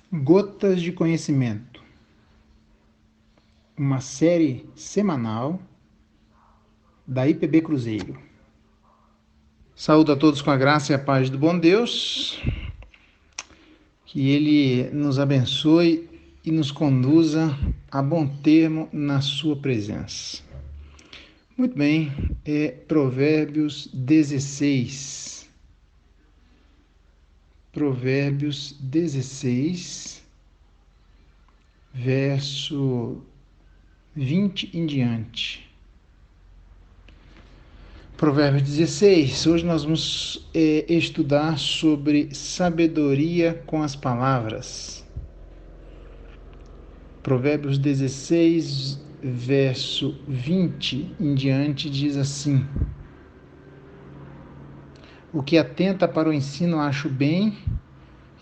Gotas de Conhecimento, uma série semanal da IPB Cruzeiro. Saúdo a todos com a graça e a paz do bom Deus, que Ele nos abençoe e nos conduza a bom termo na sua presença. Muito bem, Provérbios 16. Provérbios 16, verso 20 em diante. Provérbios 16, hoje nós vamos estudar sobre sabedoria com as palavras. Provérbios 16, verso 20 em diante diz assim: O que atenta para o ensino acha o bem,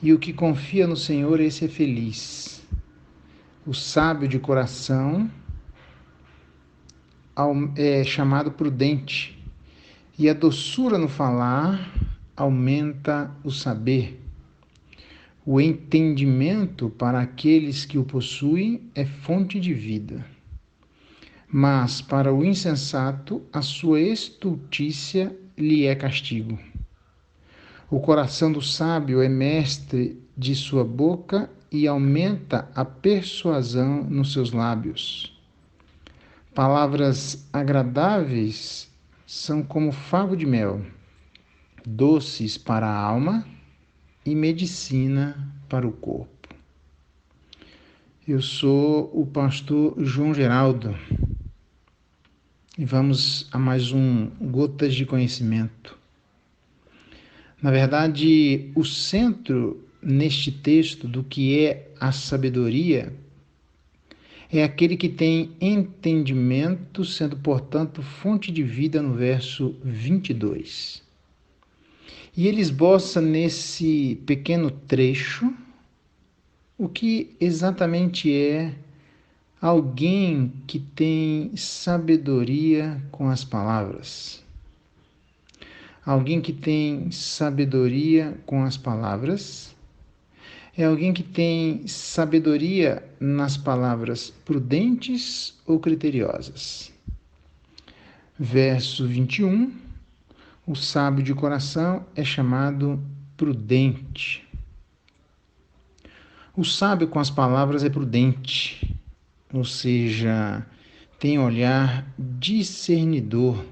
e o que confia no Senhor, esse é feliz. O sábio de coração é chamado prudente, e a doçura no falar aumenta o saber. O entendimento para aqueles que o possuem é fonte de vida. Mas para o insensato, a sua estultícia lhe é castigo. O coração do sábio é mestre de sua boca e aumenta a persuasão nos seus lábios. Palavras agradáveis são como favo de mel, doces para a alma e medicina para o corpo. Eu sou o pastor João Geraldo e vamos a mais um Gotas de Conhecimento. Na verdade, o centro neste texto do que é a sabedoria é aquele que tem entendimento, sendo, portanto, fonte de vida, no verso 22. E ele esboça nesse pequeno trecho o que exatamente é alguém que tem sabedoria com as palavras. Alguém que tem sabedoria com as palavras é alguém que tem sabedoria nas palavras prudentes ou criteriosas. Verso 21, o sábio de coração é chamado prudente. O sábio com as palavras é prudente, ou seja, tem olhar discernidor,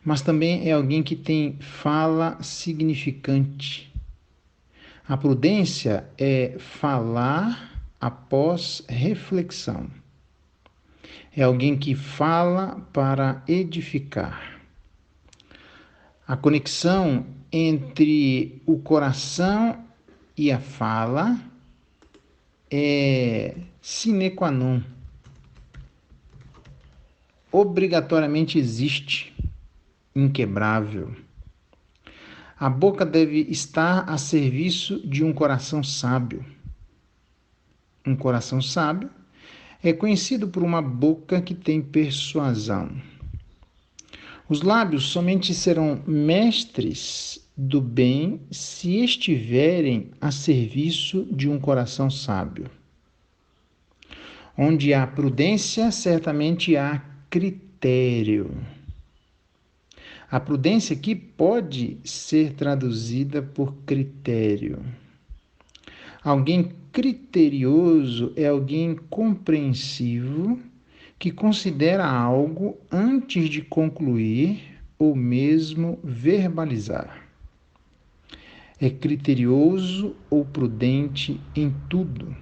mas também é alguém que tem fala significante. A prudência é falar após reflexão. É alguém que fala para edificar. A conexão entre o coração e a fala é sine qua non. Obrigatoriamente existe, inquebrável. A boca deve estar a serviço de um coração sábio. Um coração sábio é conhecido por uma boca que tem persuasão. Os lábios somente serão mestres do bem se estiverem a serviço de um coração sábio. Onde há prudência, certamente há critério. A prudência aqui pode ser traduzida por critério. Alguém criterioso é alguém compreensivo que considera algo antes de concluir ou mesmo verbalizar. É criterioso ou prudente em tudo.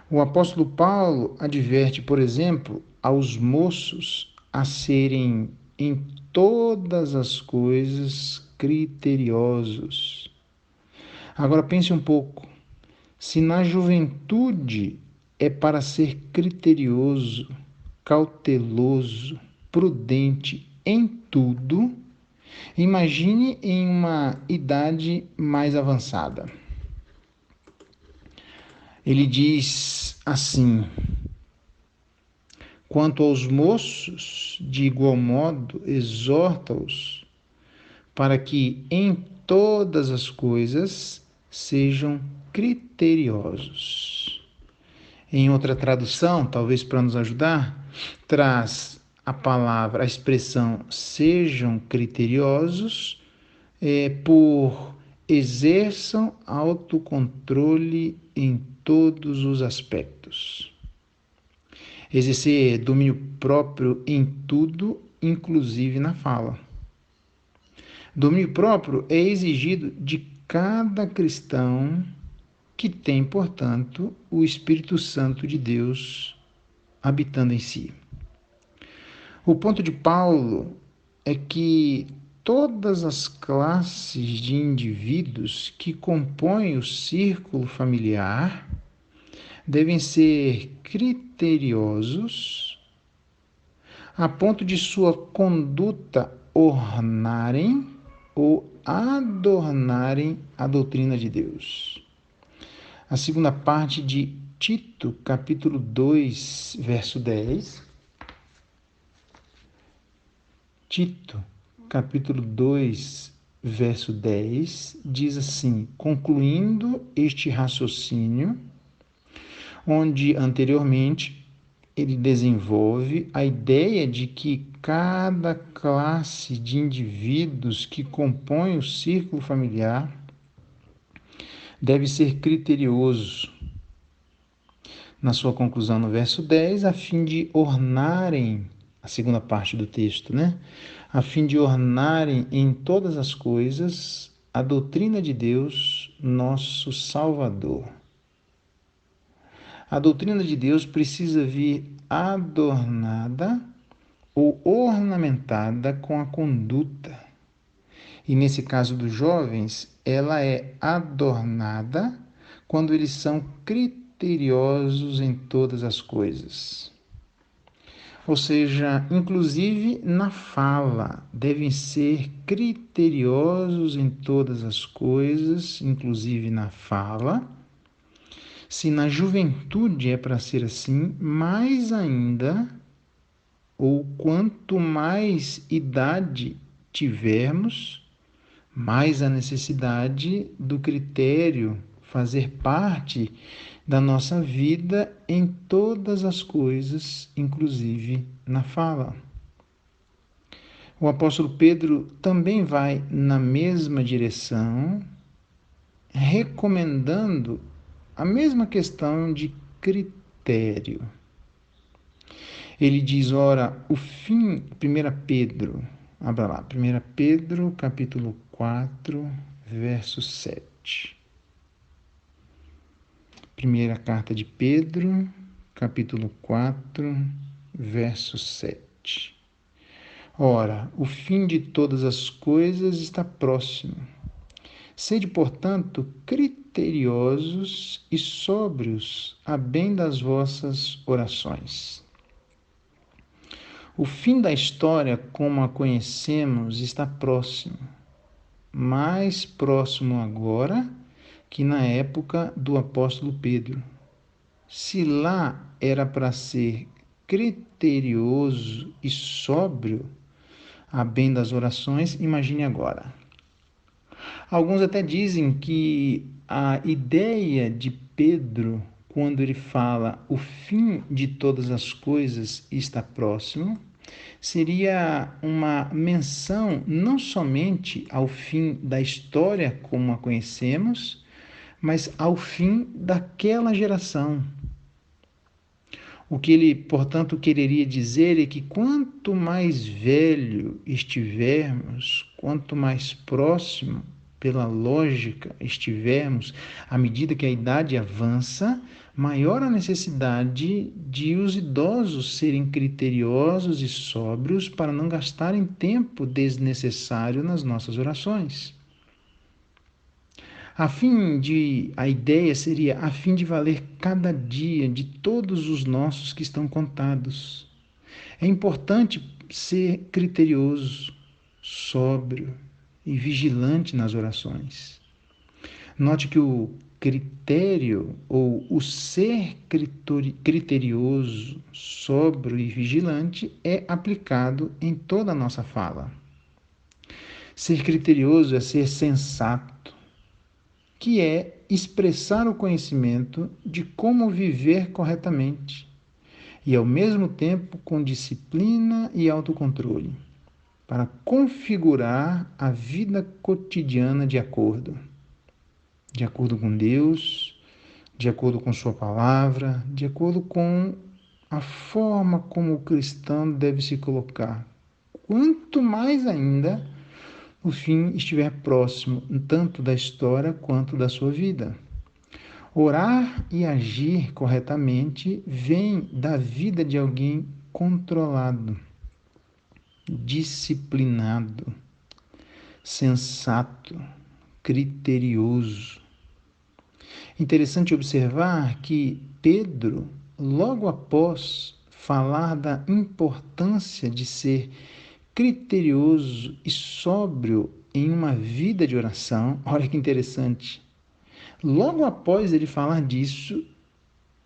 O apóstolo Paulo adverte, por exemplo, aos moços a serem em todas as coisas criteriosos. Agora pense um pouco, se na juventude é para ser criterioso, cauteloso, prudente em tudo, imagine em uma idade mais avançada. Ele diz assim: quanto aos moços, de igual modo, exorta-os para que em todas as coisas sejam criteriosos. Em outra tradução, talvez para nos ajudar, traz a expressão sejam criteriosos, por exerçam autocontrole em todos os aspectos. Exercer domínio próprio em tudo, inclusive na fala. Domínio próprio é exigido de cada cristão que tem, portanto, o Espírito Santo de Deus habitando em si. O ponto de Paulo é que todas as classes de indivíduos que compõem o círculo familiar devem ser criteriosos a ponto de sua conduta ornarem ou adornarem a doutrina de Deus. A segunda parte de Tito, capítulo 2, verso 10. Tito, capítulo 2, verso 10, diz assim, concluindo este raciocínio, onde anteriormente ele desenvolve a ideia de que cada classe de indivíduos que compõe o círculo familiar deve ser criterioso. Na sua conclusão, no verso 10, a fim de ornarem, a segunda parte do texto, a fim de ornarem em todas as coisas a doutrina de Deus, nosso Salvador. A doutrina de Deus precisa vir adornada ou ornamentada com a conduta. E nesse caso dos jovens, ela é adornada quando eles são criteriosos em todas as coisas. Ou seja, inclusive na fala, devem ser criteriosos em todas as coisas, inclusive na fala. Se na juventude é para ser assim, mais ainda, ou quanto mais idade tivermos, mais a necessidade do critério fazer parte da nossa vida em todas as coisas, inclusive na fala. O apóstolo Pedro também vai na mesma direção, recomendando a mesma questão de critério. Ele diz, ora, o fim, 1 Pedro, abra lá, 1 Pedro, capítulo 4, verso 7. Primeira carta de Pedro, capítulo 4, verso 7. Ora, o fim de todas as coisas está próximo. Sede, portanto, criteriosos e sóbrios a bem das vossas orações. O fim da história, como a conhecemos, está próximo. Mais próximo agora que na época do apóstolo Pedro. Se lá era para ser criterioso e sóbrio a bem das orações, imagine agora. Alguns até dizem que a ideia de Pedro, quando ele fala o fim de todas as coisas está próximo, seria uma menção não somente ao fim da história como a conhecemos, mas ao fim daquela geração. O que ele, portanto, quereria dizer é que quanto mais velho estivermos, quanto mais próximo, pela lógica, estivermos, à medida que a idade avança, maior a necessidade de os idosos serem criteriosos e sóbrios para não gastarem tempo desnecessário nas nossas orações. A ideia seria a fim de valer cada dia de todos os nossos que estão contados. É importante ser criterioso, sóbrio e vigilante nas orações. Note que o critério ou o ser criterioso, sóbrio e vigilante é aplicado em toda a nossa fala. Ser criterioso é ser sensato, que é expressar o conhecimento de como viver corretamente e, ao mesmo tempo, com disciplina e autocontrole, para configurar a vida cotidiana de acordo com Deus, de acordo com Sua palavra, de acordo com a forma como o cristão deve se colocar. Quanto mais ainda o fim estiver próximo, tanto da história quanto da sua vida. Orar e agir corretamente vem da vida de alguém controlado, disciplinado, sensato, criterioso. Interessante observar que Pedro, logo após falar da importância de ser criterioso e sóbrio em uma vida de oração, olha que interessante. Logo após ele falar disso,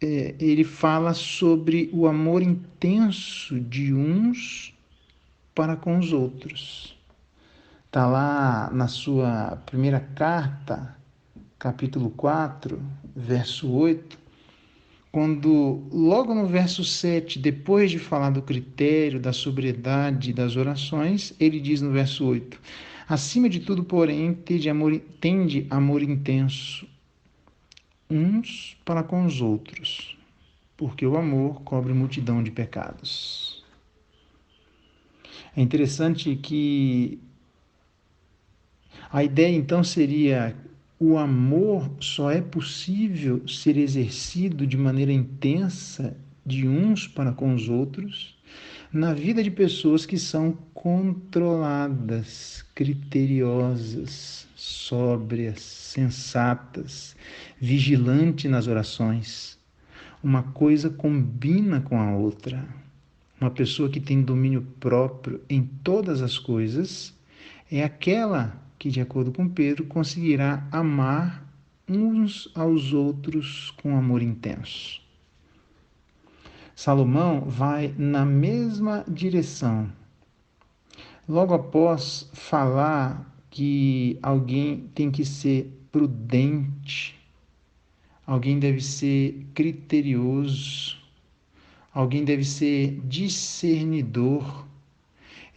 ele fala sobre o amor intenso de uns para com os outros. Está lá na sua primeira carta, capítulo 4, verso 8, quando, logo no verso 7, depois de falar do critério, da sobriedade das orações, ele diz no verso 8: acima de tudo, porém, tende amor intenso uns para com os outros, porque o amor cobre multidão de pecados. É interessante que a ideia então seria: o amor só é possível ser exercido de maneira intensa de uns para com os outros na vida de pessoas que são controladas, criteriosas, sóbrias, sensatas, vigilantes nas orações. Uma coisa combina com a outra. Uma pessoa que tem domínio próprio em todas as coisas é aquela que, de acordo com Pedro, conseguirá amar uns aos outros com amor intenso. Salomão vai na mesma direção. Logo após falar que alguém tem que ser prudente, alguém deve ser criterioso, alguém deve ser discernidor,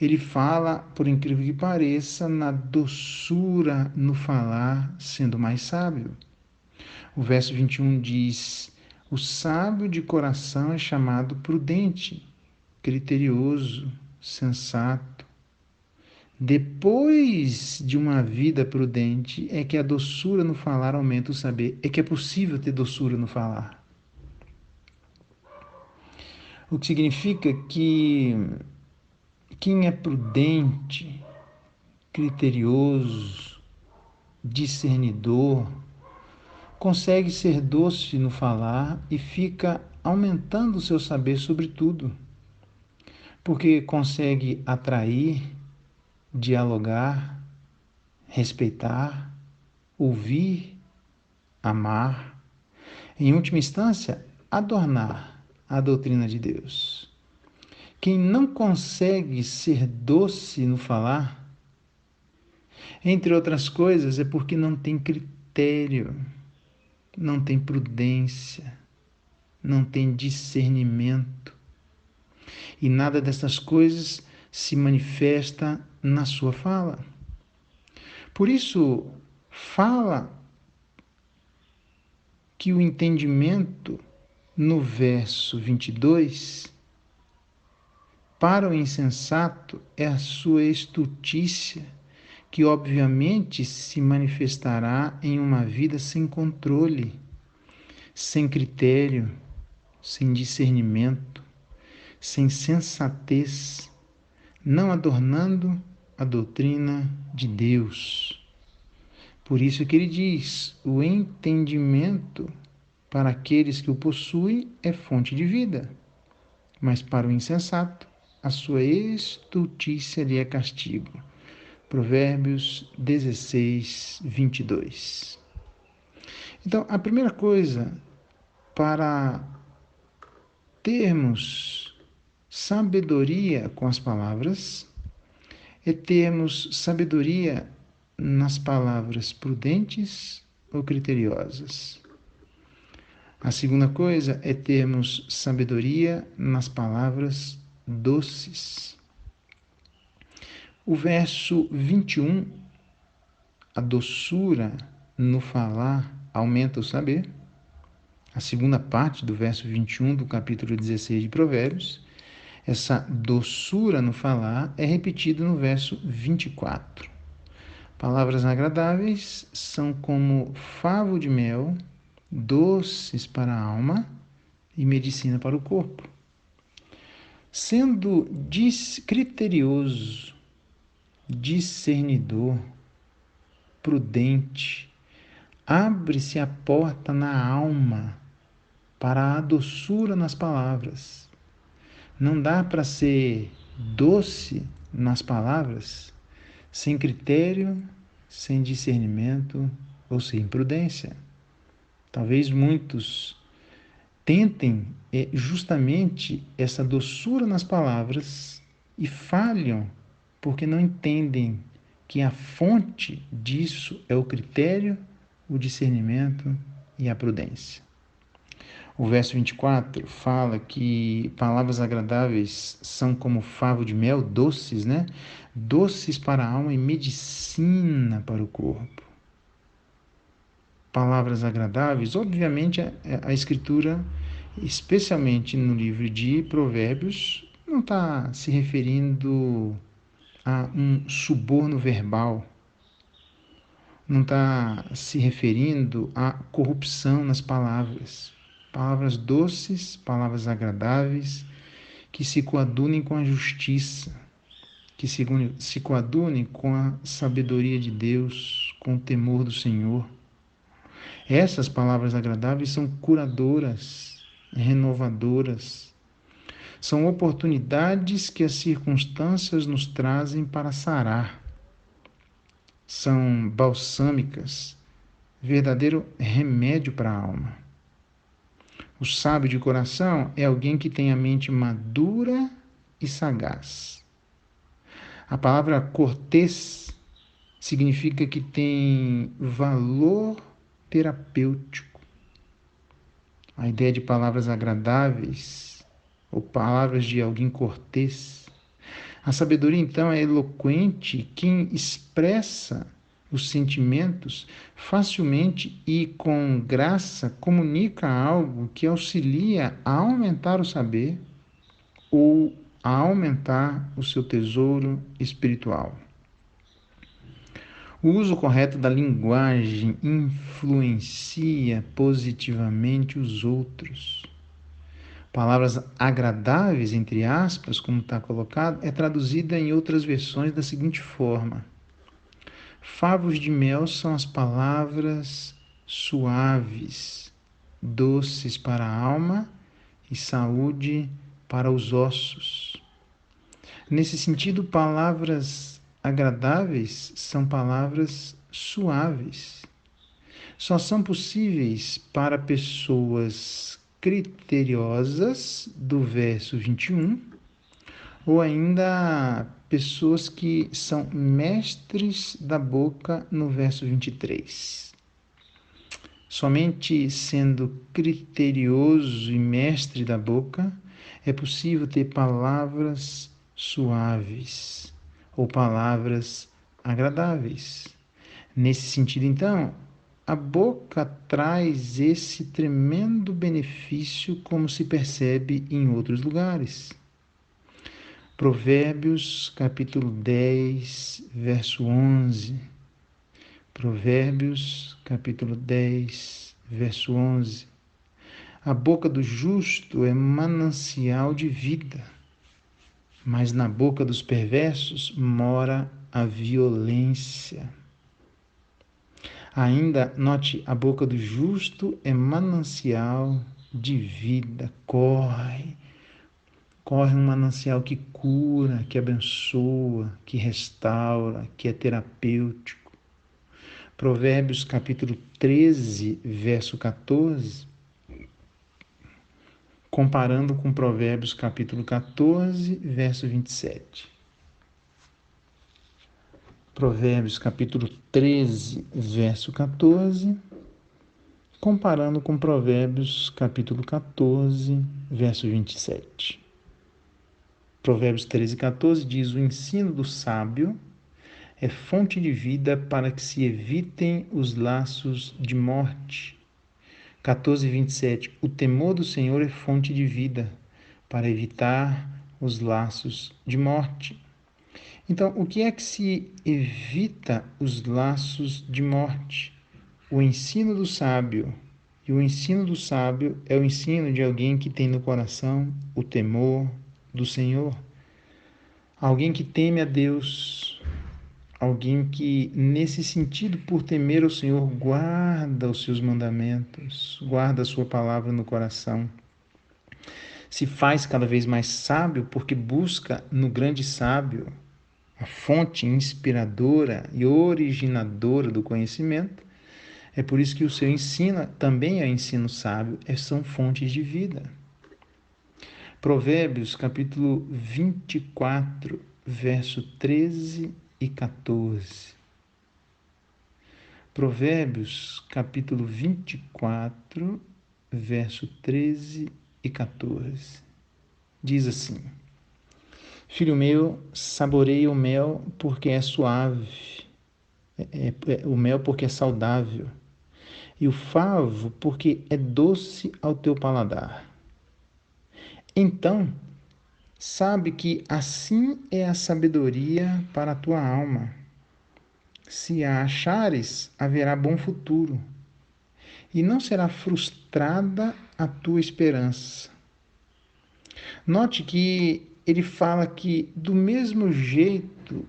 ele fala, por incrível que pareça, na doçura no falar, sendo mais sábio. O verso 21 diz: o sábio de coração é chamado prudente, criterioso, sensato. Depois de uma vida prudente, é que a doçura no falar aumenta o saber. É que é possível ter doçura no falar. O que significa que quem é prudente, criterioso, discernidor, consegue ser doce no falar e fica aumentando o seu saber sobre tudo, porque consegue atrair, dialogar, respeitar, ouvir, amar, em última instância, adornar a doutrina de Deus. Quem não consegue ser doce no falar, entre outras coisas, é porque não tem critério, não tem prudência, não tem discernimento. E nada dessas coisas se manifesta na sua fala. Por isso, fala que o entendimento no verso 22, para o insensato, é a sua estultícia, que obviamente se manifestará em uma vida sem controle, sem critério, sem discernimento, sem sensatez, não adornando a doutrina de Deus. Por isso que ele diz: o entendimento para aqueles que o possuem é fonte de vida, mas para o insensato, a sua estultícia lhe é castigo. Provérbios 16, 22. Então, a primeira coisa para termos sabedoria com as palavras é termos sabedoria nas palavras prudentes, ou criteriosas. A segunda coisa é termos sabedoria nas palavras doces. O verso 21, a doçura no falar aumenta o saber. A segunda parte do verso 21 do capítulo 16 de Provérbios, essa doçura no falar é repetida no verso 24. Palavras agradáveis são como favo de mel, doces para a alma e medicina para o corpo. Sendo criterioso, discernidor, prudente, abre-se a porta na alma para a doçura nas palavras. Não dá para ser doce nas palavras sem critério, sem discernimento ou sem prudência. Talvez muitos tentem justamente essa doçura nas palavras e falham porque não entendem que a fonte disso é o critério, o discernimento e a prudência. O verso 24 fala que palavras agradáveis são como favo de mel, doces, né? Doces para a alma e medicina para o corpo. Palavras agradáveis, obviamente a Escritura, especialmente no livro de Provérbios, não está se referindo a um suborno verbal, não está se referindo à corrupção nas palavras. Palavras doces, palavras agradáveis, que se coadunem com a justiça, que se coadunem com a sabedoria de Deus, com o temor do Senhor. Essas palavras agradáveis são curadoras, renovadoras. São oportunidades que as circunstâncias nos trazem para sarar. São balsâmicas, verdadeiro remédio para a alma. O sábio de coração é alguém que tem a mente madura e sagaz. A palavra cortês significa que tem valor terapêutico. A ideia de palavras agradáveis ou palavras de alguém cortês. A sabedoria, então, é eloquente quem expressa os sentimentos facilmente e com graça comunica algo que auxilia a aumentar o saber ou a aumentar o seu tesouro espiritual. O uso correto da linguagem influencia positivamente os outros. Palavras agradáveis, entre aspas, como está colocado, é traduzida em outras versões da seguinte forma: favos de mel são as palavras suaves, doces para a alma e saúde para os ossos. Nesse sentido, palavras agradáveis são palavras suaves. Só são possíveis para pessoas criteriosas, do verso 21, ou ainda pessoas que são mestres da boca, no verso 23. Somente sendo criterioso e mestre da boca é possível ter palavras suaves ou palavras agradáveis. Nesse sentido, então, a boca traz esse tremendo benefício, como se percebe em outros lugares. Provérbios, capítulo 10, verso 11. Provérbios, capítulo 10, verso 11. A boca do justo é manancial de vida, mas na boca dos perversos mora a violência. Ainda, note, a boca do justo é manancial de vida, corre um manancial que cura, que abençoa, que restaura, que é terapêutico. Provérbios capítulo 13, verso 14, comparando com Provérbios capítulo 14, verso 27. Provérbios capítulo 13, verso 14, comparando com Provérbios capítulo 14, verso 27. Provérbios 13, 14 diz: o ensino do sábio é fonte de vida para que se evitem os laços de morte. 14, 27. O temor do Senhor é fonte de vida para evitar os laços de morte. Então, o que é que se evita os laços de morte? O ensino do sábio. E o ensino do sábio é o ensino de alguém que tem no coração o temor do Senhor. Alguém que teme a Deus. Alguém que, nesse sentido, por temer ao Senhor, guarda os seus mandamentos, guarda a sua palavra no coração. Se faz cada vez mais sábio porque busca no grande sábio, a fonte inspiradora e originadora do conhecimento. É por isso que o seu ensino também é ensino sábio, são fontes de vida. Provérbios, capítulo 24, verso 13 e 14. Provérbios, capítulo 24, verso 13 e 14. Diz assim: Filho meu, saboreia o mel porque é suave, o mel porque é saudável, e o favo porque é doce ao teu paladar. Então, sabe que assim é a sabedoria para a tua alma. Se a achares, haverá bom futuro, e não será frustrada a tua esperança. Note que ele fala que, do mesmo jeito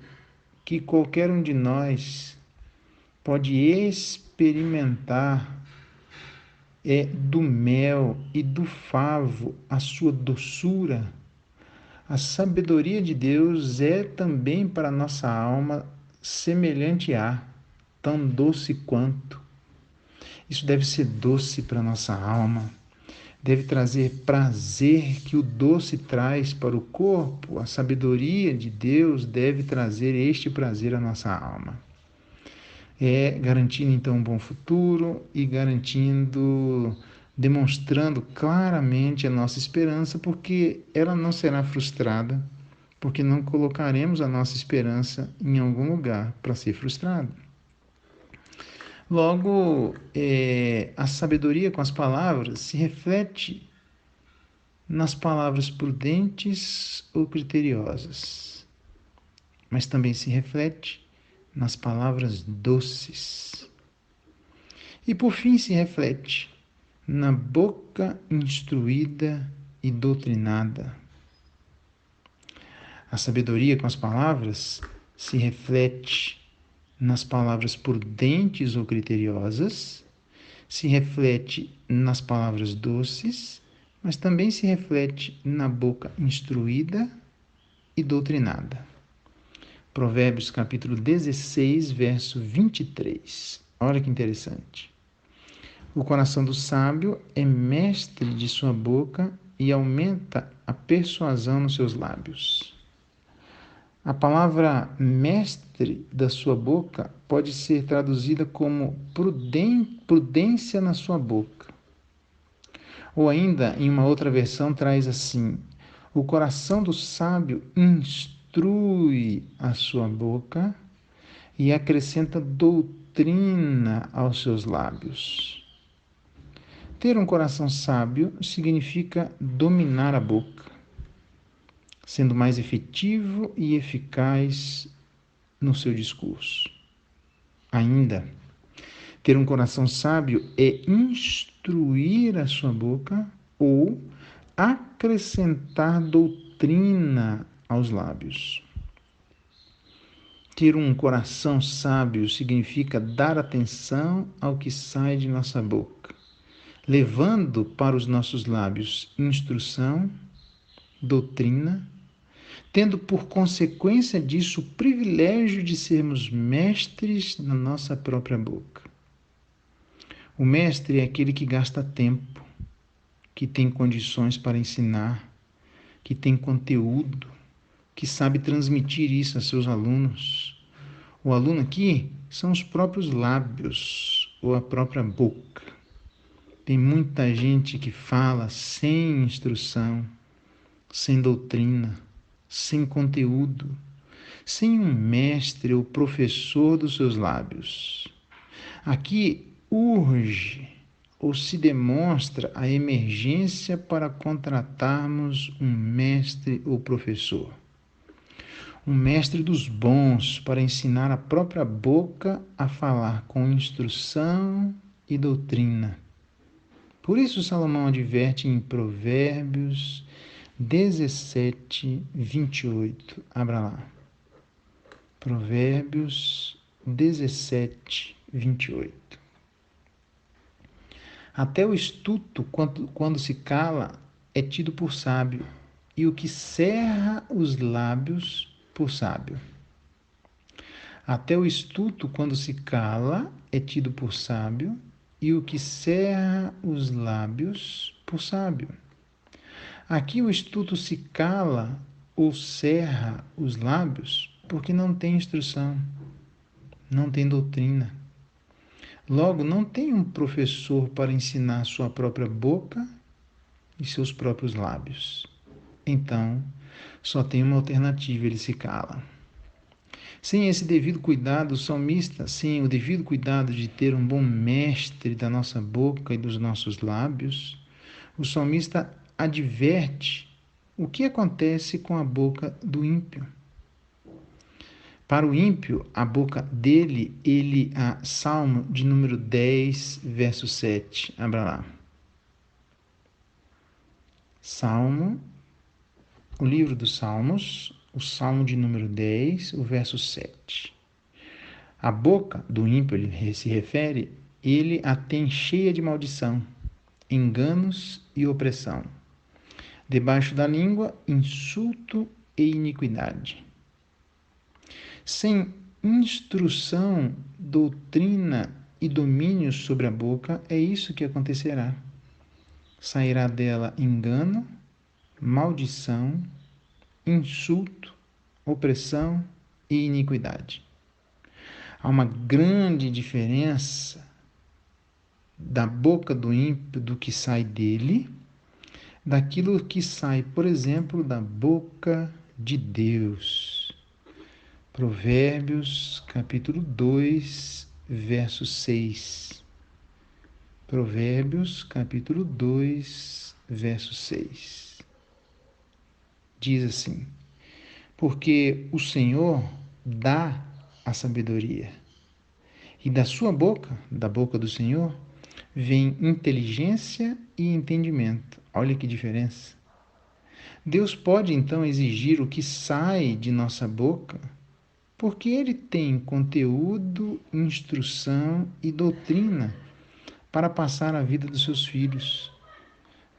que qualquer um de nós pode experimentar do mel e do favo a sua doçura, a sabedoria de Deus é também para a nossa alma semelhante a, tão doce quanto. Isso deve ser doce para a nossa alma, deve trazer prazer que o doce traz para o corpo. A sabedoria de Deus deve trazer este prazer à nossa alma. Garantindo então um bom futuro e demonstrando claramente a nossa esperança, porque ela não será frustrada, porque não colocaremos a nossa esperança em algum lugar para ser frustrada. Logo, a sabedoria com as palavras se reflete nas palavras prudentes ou criteriosas, mas também se reflete nas palavras doces. E por fim se reflete na boca instruída e doutrinada. A sabedoria com as palavras se reflete nas palavras prudentes ou criteriosas, se reflete nas palavras doces, mas também se reflete na boca instruída e doutrinada. Provérbios capítulo 16, verso 23. Olha que interessante. O coração do sábio é mestre de sua boca e aumenta a persuasão nos seus lábios. A palavra mestre da sua boca pode ser traduzida como prudência na sua boca. Ou ainda, em uma outra versão, traz assim: o coração do sábio instrui a sua boca e acrescenta doutrina aos seus lábios. Ter um coração sábio significa dominar a boca, sendo mais efetivo e eficaz no seu discurso. Ainda, ter um coração sábio é instruir a sua boca ou acrescentar doutrina aos lábios. Ter um coração sábio significa dar atenção ao que sai de nossa boca, levando para os nossos lábios instrução, doutrina, tendo por consequência disso o privilégio de sermos mestres na nossa própria boca. O mestre é aquele que gasta tempo, que tem condições para ensinar, que tem conteúdo, que sabe transmitir isso a seus alunos. O aluno aqui são os próprios lábios ou a própria boca. Tem muita gente que fala sem instrução, sem doutrina, sem conteúdo, sem um mestre ou professor dos seus lábios. Aqui urge ou se demonstra a emergência para contratarmos um mestre ou professor. Um mestre dos bons para ensinar a própria boca a falar com instrução e doutrina. Por isso Salomão adverte em Provérbios 17, 28. Abra lá. Provérbios 17, 28. Até o astuto, quando se cala, é tido por sábio, e o que cerra os lábios por sábio. Até o astuto, quando se cala, é tido por sábio, e o que cerra os lábios por sábio. Aqui o astuto se cala ou cerra os lábios porque não tem instrução, não tem doutrina. Logo, não tem um professor para ensinar sua própria boca e seus próprios lábios. Então, só tem uma alternativa, ele se cala. Sem esse devido cuidado, o salmista, sem o devido cuidado de ter um bom mestre da nossa boca e dos nossos lábios, o salmista adverte o que acontece com a boca do ímpio. Para o ímpio, a boca dele, Salmo de número 10, verso 7. Abra lá. Salmo, o livro dos Salmos, o Salmo de número 10, o verso 7. A boca do ímpio, ele se refere, ele a tem cheia de maldição, enganos e opressão. Debaixo da língua, insulto e iniquidade. Sem instrução, doutrina e domínio sobre a boca, é isso que acontecerá. Sairá dela engano, maldição, insulto, opressão e iniquidade. Há uma grande diferença da boca do ímpio, do que sai dele, daquilo que sai, por exemplo, da boca de Deus. Provérbios, capítulo 2, verso 6. Provérbios, capítulo 2, verso 6. Diz assim: porque o Senhor dá a sabedoria, e da sua boca, da boca do Senhor, vem inteligência e entendimento. Olha que diferença. Deus pode então exigir o que sai de nossa boca, porque Ele tem conteúdo, instrução e doutrina para passar a vida dos seus filhos.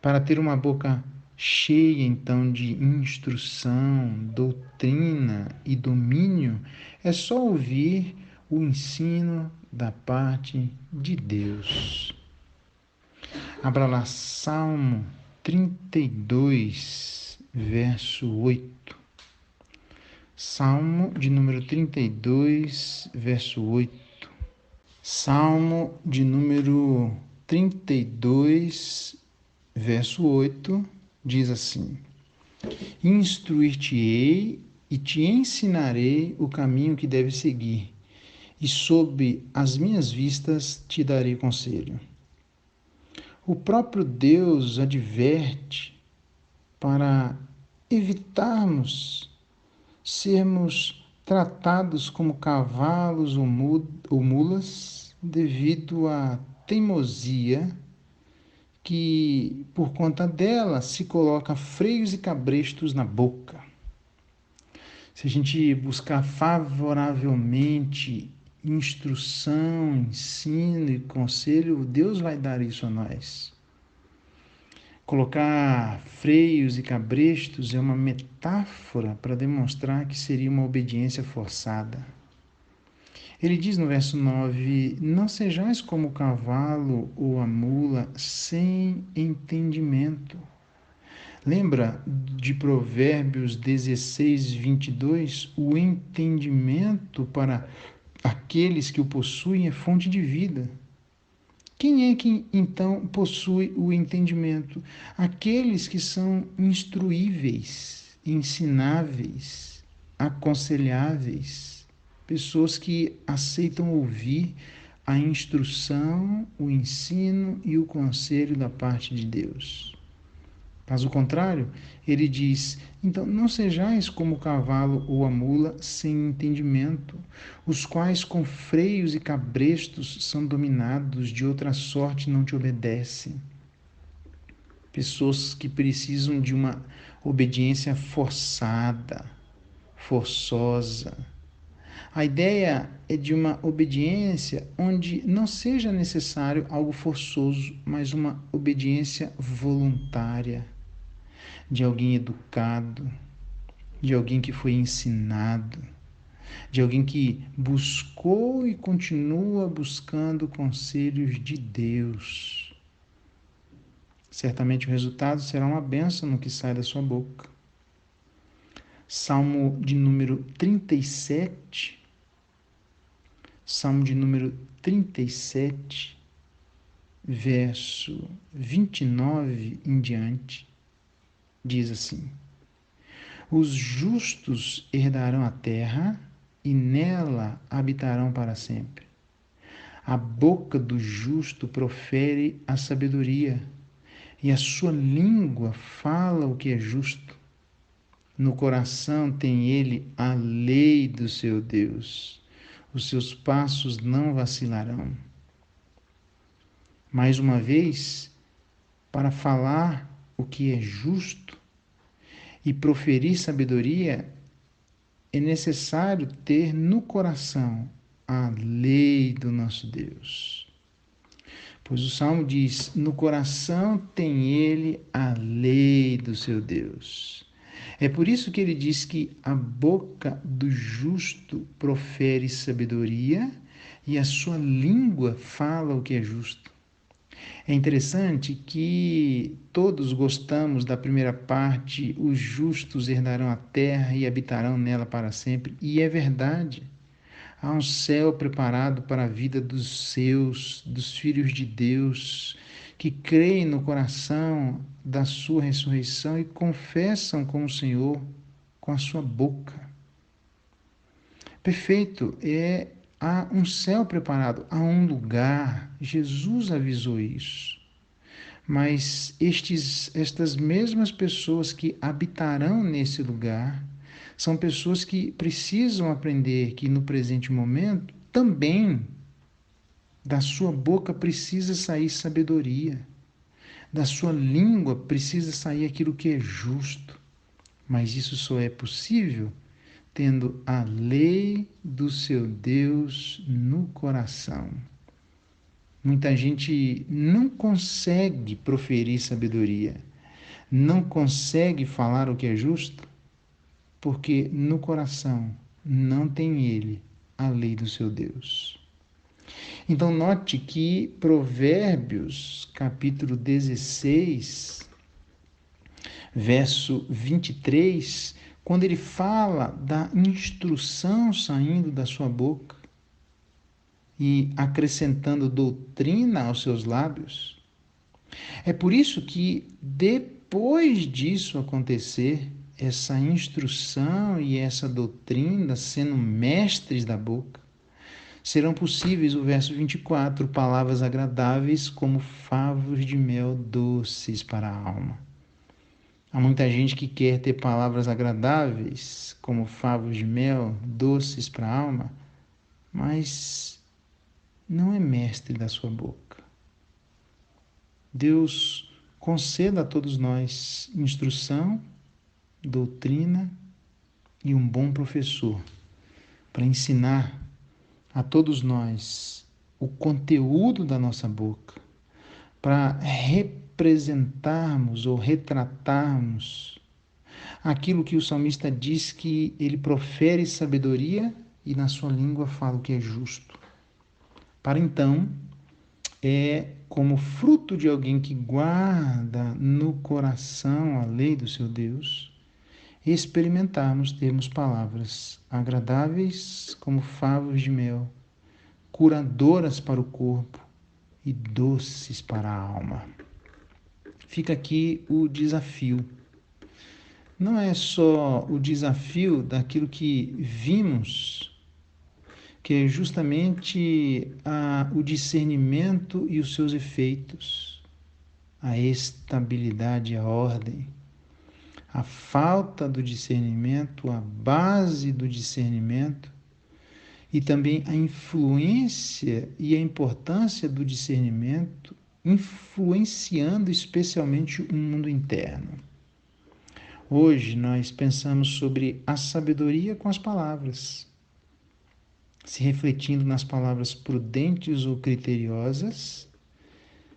Para ter uma boca cheia, então, de instrução, doutrina e domínio, é só ouvir o ensino da parte de Deus. Abra lá Salmo 32, verso 8. Salmo de número 32, verso 8. Salmo de número 32, verso 8, diz assim: instruir-te-ei e te ensinarei o caminho que deves seguir, e sob as minhas vistas te darei conselho. O próprio Deus adverte para evitarmos sermos tratados como cavalos ou mulas devido à teimosia que, por conta dela, se coloca freios e cabrestos na boca. Se a gente buscar favoravelmente instrução, ensino e conselho, Deus vai dar isso a nós. Colocar freios e cabrestos é uma metáfora para demonstrar que seria uma obediência forçada. Ele diz no verso 9: não sejais como o cavalo ou a mula sem entendimento. Lembra de Provérbios 16, 22? O entendimento para aqueles que o possuem é fonte de vida. Quem é que então possui o entendimento? Aqueles que são instruíveis, ensináveis, aconselháveis, pessoas que aceitam ouvir a instrução, o ensino e o conselho da parte de Deus. Caso contrário, ele diz: então não sejais como o cavalo ou a mula sem entendimento, os quais com freios e cabrestos são dominados, de outra sorte não te obedecem. Pessoas que precisam de uma obediência forçada, forçosa. A ideia é de uma obediência onde não seja necessário algo forçoso, mas uma obediência voluntária, de alguém educado, de alguém que foi ensinado, de alguém que buscou e continua buscando conselhos de Deus. Certamente o resultado será uma bênção no que sai da sua boca. Salmo de número 37, Salmo de número 37, verso 29 em diante, diz assim: os justos herdarão a terra e nela habitarão para sempre. A boca do justo profere a sabedoria e a sua língua fala o que é justo. No coração tem ele a lei do seu Deus. Os seus passos não vacilarão. Mais uma vez, para falar o que é justo e proferir sabedoria, é necessário ter no coração a lei do nosso Deus. Pois o Salmo diz: no coração tem ele a lei do seu Deus. É por isso que ele diz que a boca do justo profere sabedoria e a sua língua fala o que é justo. É interessante que todos gostamos da primeira parte: os justos herdarão a terra e habitarão nela para sempre. E é verdade. Há um céu preparado para a vida dos seus, dos filhos de Deus, que creem no coração da sua ressurreição e confessam com o Senhor com a sua boca. Perfeito, há um céu preparado, há um lugar. Jesus avisou isso. Mas estas mesmas pessoas que habitarão nesse lugar são pessoas que precisam aprender que no presente momento também da sua boca precisa sair sabedoria, da sua língua precisa sair aquilo que é justo. Mas isso só é possível tendo a lei do seu Deus no coração. Muita gente não consegue proferir sabedoria, não consegue falar o que é justo, porque no coração não tem ele a lei do seu Deus. Então note que Provérbios, capítulo 16, verso 23, quando ele fala da instrução saindo da sua boca e acrescentando doutrina aos seus lábios, é por isso que depois disso acontecer, essa instrução e essa doutrina sendo mestres da boca, serão possíveis, o verso 24, palavras agradáveis como favos de mel doces para a alma. Há muita gente que quer ter palavras agradáveis como favos de mel doces para a alma, mas não é mestre da sua boca. Deus conceda a todos nós instrução, doutrina e um bom professor para ensinar a todos nós o conteúdo da nossa boca, para representarmos ou retratarmos aquilo que o salmista diz que ele profere sabedoria e na sua língua fala o que é justo. Para então, como fruto de alguém que guarda no coração a lei do seu Deus, experimentarmos termos palavras agradáveis como favos de mel, curadoras para o corpo e doces para a alma. Fica aqui o desafio. Não é só o desafio daquilo que vimos, que é justamente o discernimento e os seus efeitos, a estabilidade e a ordem. A falta do discernimento, a base do discernimento e também a influência e a importância do discernimento influenciando especialmente o mundo interno. Hoje nós pensamos sobre a sabedoria com as palavras, se refletindo nas palavras prudentes ou criteriosas,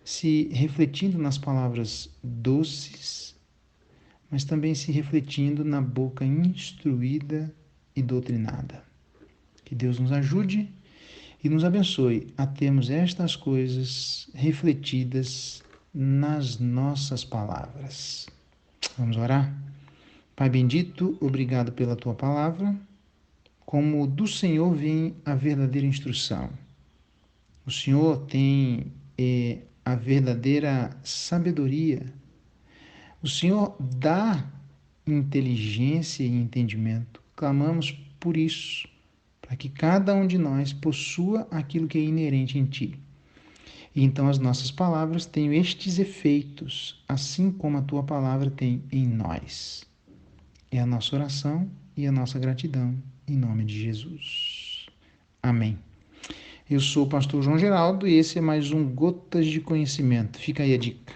se refletindo nas palavras doces, mas também se refletindo na boca instruída e doutrinada. Que Deus nos ajude e nos abençoe a termos estas coisas refletidas nas nossas palavras. Vamos orar? Pai bendito, obrigado pela tua palavra. Como do Senhor vem a verdadeira instrução. O Senhor tem a verdadeira sabedoria. O Senhor dá inteligência e entendimento. Clamamos por isso, para que cada um de nós possua aquilo que é inerente em Ti. E então as nossas palavras tenham estes efeitos, assim como a Tua palavra tem em nós. É a nossa oração e a nossa gratidão, em nome de Jesus. Amém. Eu sou o pastor João Geraldo e esse é mais um Gotas de Conhecimento. Fica aí a dica.